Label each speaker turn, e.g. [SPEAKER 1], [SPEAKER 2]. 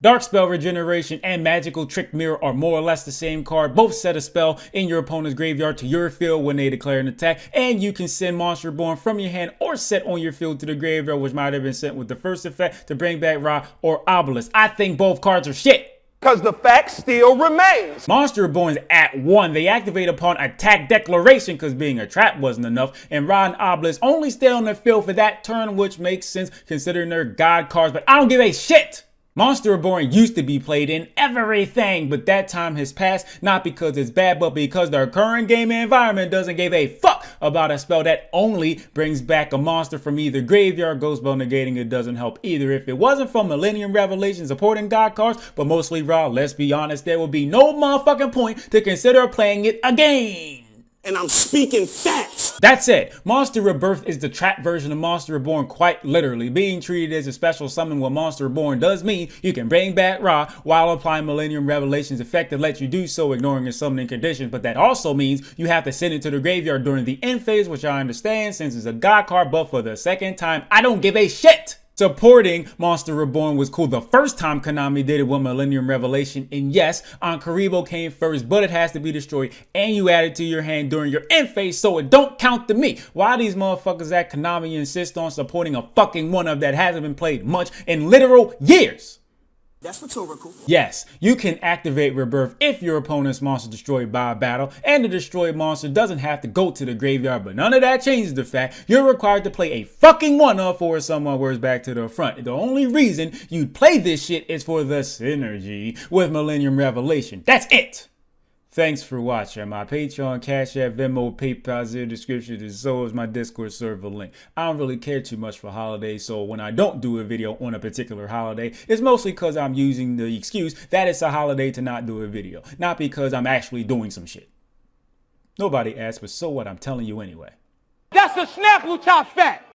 [SPEAKER 1] Dark Spell Regeneration and Magical Trick Mirror are more or less the same card. Both set a spell in your opponent's graveyard to your field when they declare an attack, and you can send Monster Reborn from your hand or set on your field to the graveyard, which might have been sent with the first effect to bring back Ra or Obelisk. I think both cards are shit.
[SPEAKER 2] Because the fact still remains.
[SPEAKER 1] Monster Reborn's at 1. They activate upon attack declaration because being a trap wasn't enough. And Ra and Obelisk only stay on the field for that turn, which makes sense considering they're god cards, but I don't give a shit. Monster Reborn used to be played in everything, but that time has passed, not because it's bad, but because their current game environment doesn't give a fuck about a spell that only brings back a monster from either graveyard. Ghost Spell negating it doesn't help either. If it wasn't for Millennium Revelation supporting god cards, but mostly Ra, let's be honest, there would be no motherfucking point to consider playing it again.
[SPEAKER 2] And I'm speaking facts.
[SPEAKER 1] That's it. Monster Rebirth is the trap version of Monster Reborn, quite literally. Being treated as a special summon what Monster Reborn does mean you can bring back Ra while applying Millennium Revelation's effect that lets you do so, ignoring your summoning conditions. But that also means you have to send it to the graveyard during the end phase, which I understand since it's a god card, but for the second time, I don't give a shit. Supporting Monster Reborn was cool the first time Konami did it with Millennium Revelation, and yes, Ankaribo came first, but it has to be destroyed and you add it to your hand during your end phase, so it don't count to me. Why these motherfuckers at Konami insist on supporting a fucking one-of that hasn't been played much in literal years?
[SPEAKER 2] That's rhetorical.
[SPEAKER 1] Yes, you can activate Rebirth if your opponent's monster is destroyed by a battle, and the destroyed monster doesn't have to go to the graveyard, but none of that changes the fact you're required to play a fucking one-of for someone works back to the front. The only reason you'd play this shit is for the synergy with Millennium Revelation. That's it! Thanks for watching. My Patreon, Cashapp, Venmo, PayPal, zero description, and so is my Discord server link. I don't really care too much for holidays, so when I don't do a video on a particular holiday, it's mostly because I'm using the excuse that it's a holiday to not do a video, not because I'm actually doing some shit. Nobody asked, but so what, I'm telling you anyway.
[SPEAKER 2] That's a snap, Lucha Fat.